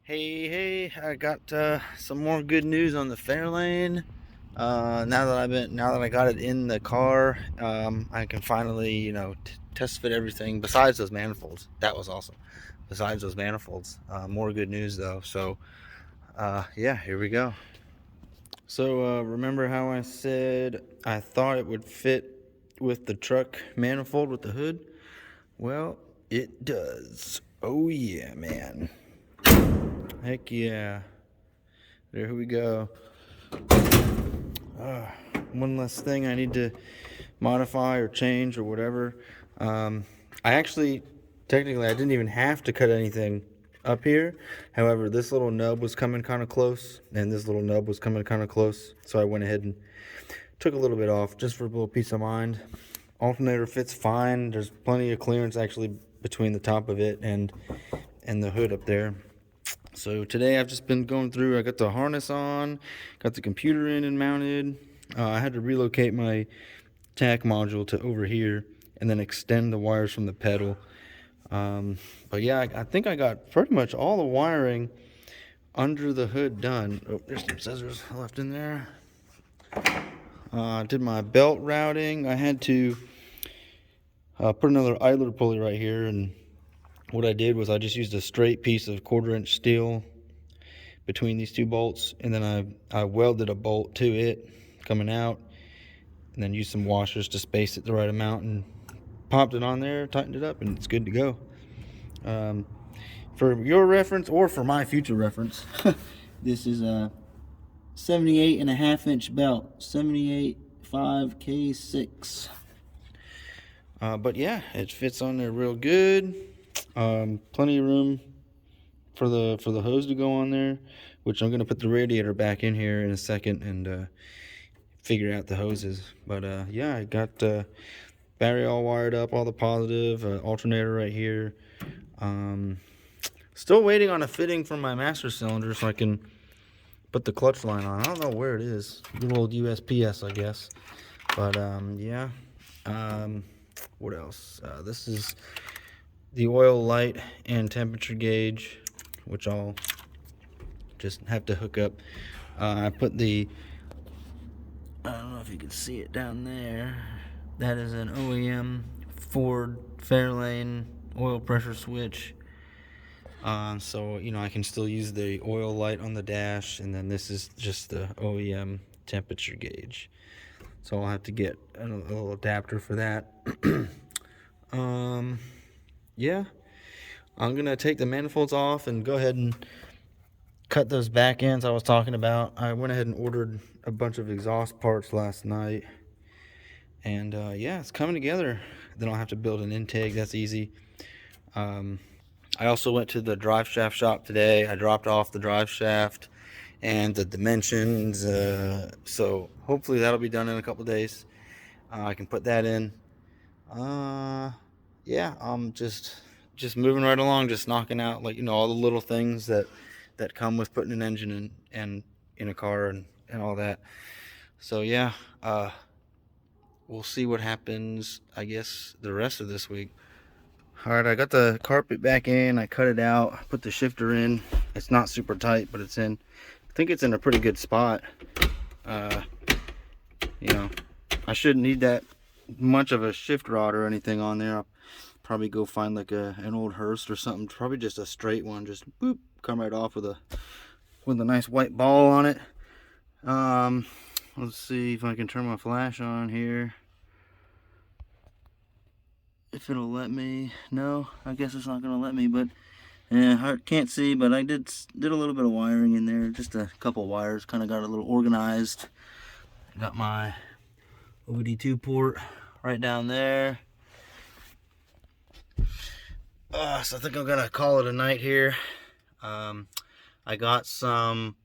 Hey, I got some more good news on the Fairlane. Now that I got it in the car, I can finally, test fit everything besides those manifolds. That was awesome. Besides those manifolds, more good news though. So, yeah, here we go. So, remember how I said I thought it would fit with the truck manifold with the hood? Well, it does. Oh yeah, man. Heck yeah. There we go. Uh, One less thing I need to modify or change or whatever. Um, I actually, technically, I didn't even have to cut anything up here. However, this little nub was coming kind of close, and this little nub was coming kind of close. So I went ahead and took a little bit off just for a little peace of mind. Alternator fits fine. There's plenty of clearance actually between the top of it and the hood up there. So today I've just been going through. I got the harness on, got the computer in and mounted. I had to relocate my tack module to over here and then extend the wires from the pedal. But yeah, I think I got pretty much all the wiring under the hood done. Oh, there's some scissors left in there. Did my belt routing. I had to put another idler pulley right here, and what I did was I just used a straight piece of 1/4 inch steel between these two bolts, and then I welded a bolt to it coming out, and then used some washers to space it the right amount and popped it on there, tightened it up, and it's good to go. Um, for your reference or for my future reference, this is a 78.5 inch belt, 78 5K6. But yeah, it fits on there real good. Plenty of room for the hose to go on there, which I'm gonna put the radiator back in here in a second and figure out the hoses. But yeah, I got battery all wired up, all the positive, alternator right here. Um, Still waiting on a fitting for my master cylinder so I can put the clutch line on. I don't know where it is. Good old USPS, I guess. But yeah. Um, what else? This is the oil light and temperature gauge, which I'll just have to hook up. I put I don't know if you can see it down there. That is an OEM Ford Fairlane oil pressure switch. So I can still use the oil light on the dash, and then this is just the OEM temperature gauge. So I'll have to get a little adapter for that. um, yeah, I'm gonna take the manifolds off and go ahead and cut those back ends I was talking about. I went ahead and ordered a bunch of exhaust parts last night, and yeah, it's coming together. Then I'll have to build an intake. That's easy. Um, I also went to the drive shaft shop today. I dropped off the drive shaft and the dimensions. So hopefully that'll be done in a couple days. I can put that in. Yeah, I'm just moving right along, just knocking out all the little things that come with putting an engine in and in a car and all that. So yeah, we'll see what happens, I guess, the rest of this week. All right, I got the carpet back in. I cut it out, put the shifter in. It's not super tight, but it's in. I think it's in a pretty good spot. Uh, you know, I shouldn't need that much of a shift rod or anything on there. I'll probably go find like an old Hurst or something. Probably just a straight one. Just boop, come right off with a nice white ball on it. Let's see if I can turn my flash on here. If it'll let me. No, I guess it's not gonna let me, but yeah, I can't see, but I did a little bit of wiring in there, just a couple wires, kind of got a little organized. Got my OBD2 port right down there. So I think I'm gonna call it a night here. I got some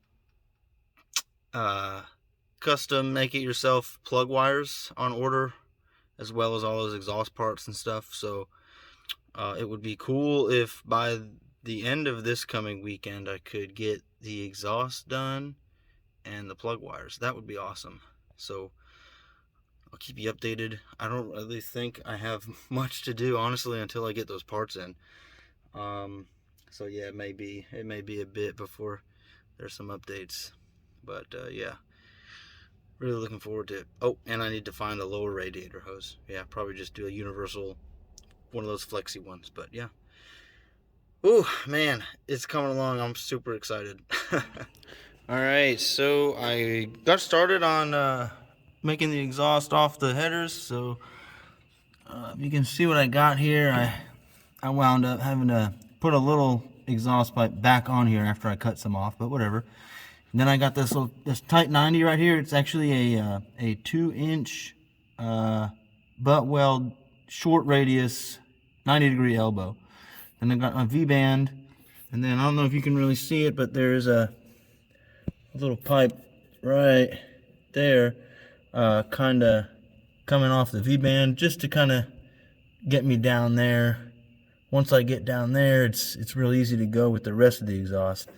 custom make it yourself plug wires on order, as well as all those exhaust parts and stuff. So it would be cool if by the end of this coming weekend I could get the exhaust done and the plug wires. That would be awesome. So I'll keep you updated. I don't really think I have much to do, honestly, until I get those parts in. So yeah, it may be a bit before there's some updates, but yeah, really looking forward to it. Oh, and I need to find a lower radiator hose. Yeah, probably just do a universal, one of those flexi ones. But yeah, ooh man, it's coming along. I'm super excited. All right, so I got started on making the exhaust off the headers. So you can see what I got here. I wound up having to put a little exhaust pipe back on here after I cut some off, but whatever. And then I got this tight 90 right here. It's actually a 2-inch butt weld, short radius, 90-degree elbow. Then I got my V-band, and then I don't know if you can really see it, but there's a little pipe right there, kind of coming off the V-band, just to kind of get me down there. Once I get down there, it's real easy to go with the rest of the exhaust.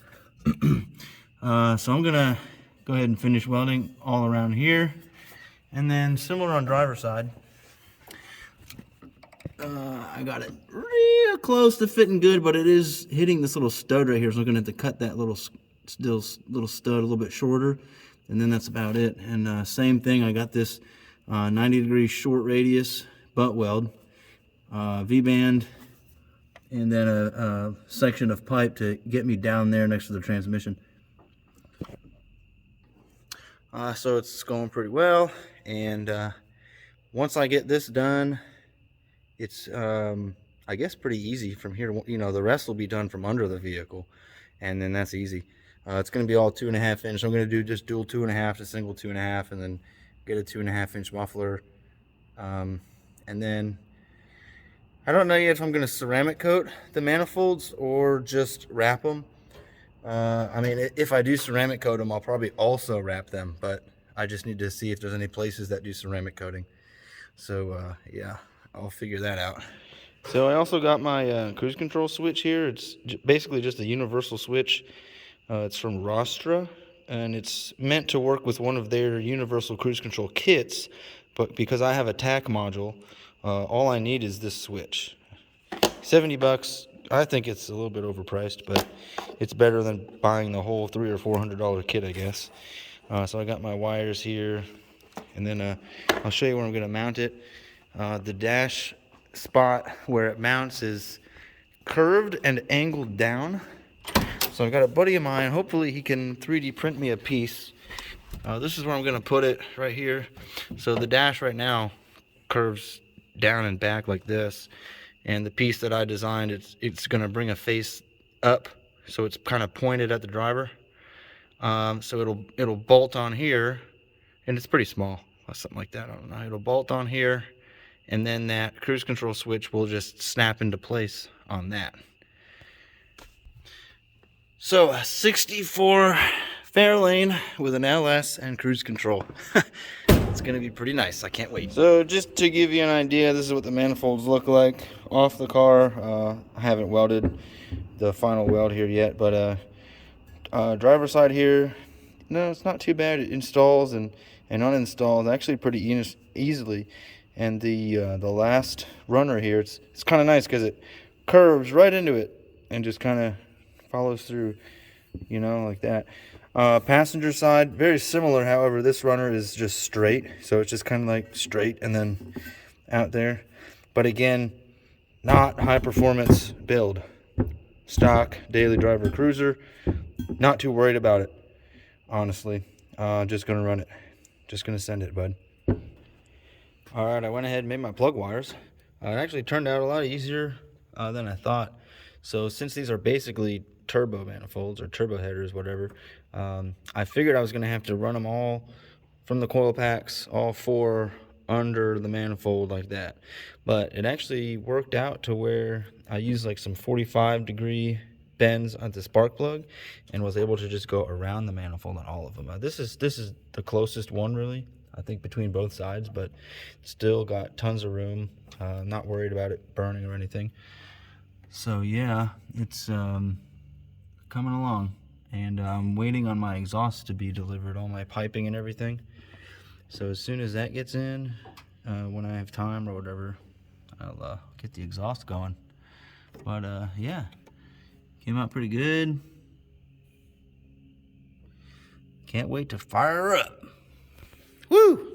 So I'm gonna go ahead and finish welding all around here, and then similar on driver's side. I got it real close to fitting good, but it is hitting this little stud right here, so I'm gonna have to cut that little stud a little bit shorter, and then that's about it. And same thing, I got this 90-degree short radius butt weld, V-band, and then a section of pipe to get me down there next to the transmission. So it's going pretty well, and once I get this done, it's I guess pretty easy from here. You know, the rest will be done from under the vehicle, and then that's easy. It's going to be all 2.5 inch. I'm going to do just dual 2.5 to single 2.5, and then get a 2.5 inch muffler, and then I don't know yet if I'm going to ceramic coat the manifolds or just wrap them. I mean, if I do ceramic coat them, I'll probably also wrap them, but I just need to see if there's any places that do ceramic coating. So yeah, I'll figure that out. So I also got my cruise control switch here. It's basically just a universal switch. It's from Rostra, and it's meant to work with one of their universal cruise control kits, but because I have a TAC module, all I need is this switch. 70 bucks. I think it's a little bit overpriced, but it's better than buying the whole $300 or $400 kit, I guess. So I got my wires here, and then I'll show you where I'm going to mount it. The dash spot where it mounts is curved and angled down. So I've got a buddy of mine, hopefully he can 3D print me a piece. This is where I'm going to put it, right here. So the dash right now curves down and back like this, and the piece that I designed, it's going to bring a face up, so it's kind of pointed at the driver. So it'll bolt on here, and it's pretty small, something like that. I don't know. It'll bolt on here, and then that cruise control switch will just snap into place on that. So a 64 Fairlane with an LS and cruise control. It's gonna be pretty nice. I can't wait. So just to give you an idea, this is what the manifolds look like off the car. I haven't welded the final weld here yet, but driver's side here, no, it's not too bad. It installs and uninstalls actually pretty easily. And the last runner here, it's kind of nice because it curves right into it and just kind of follows through, you know, like that. Passenger side, very similar. However, this runner is just straight, so it's just kind of like straight and then out there. But again, not high performance build. Stock daily driver cruiser. Not too worried about it, honestly. Just gonna run it. Just gonna send it, bud. All right, I went ahead and made my plug wires. It actually turned out a lot easier than I thought. So since these are basically turbo manifolds or turbo headers, whatever, I figured I was going to have to run them all from the coil packs, all four under the manifold like that. But it actually worked out to where I used like some 45-degree bends on the spark plug and was able to just go around the manifold on all of them. This is the closest one, really, I think, between both sides, but still got tons of room. Not worried about it burning or anything. So yeah, it's coming along, and I'm waiting on my exhaust to be delivered, all my piping and everything. So as soon as that gets in, when I have time or whatever, I'll get the exhaust going. But yeah, Came out pretty good. Can't wait to fire her up. Woo!